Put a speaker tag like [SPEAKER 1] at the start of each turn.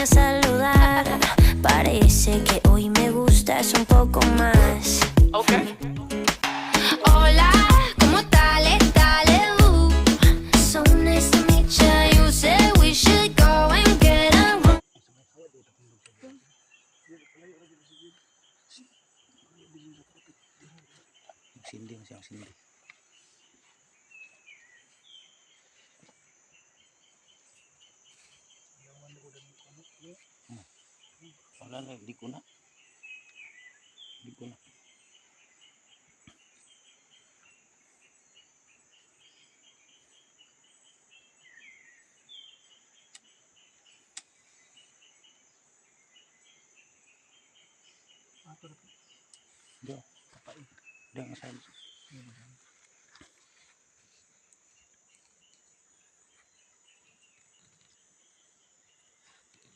[SPEAKER 1] a saludar. Parece que hoy me gustas un poco más.
[SPEAKER 2] Okay.
[SPEAKER 1] Hola, ¿cómo tal? So nice to meet you. You said we should go and get a room.
[SPEAKER 3] Sindi siyang sindi. Wala na, di ko na. Di ko na. Diyo. Diyo ang sabi.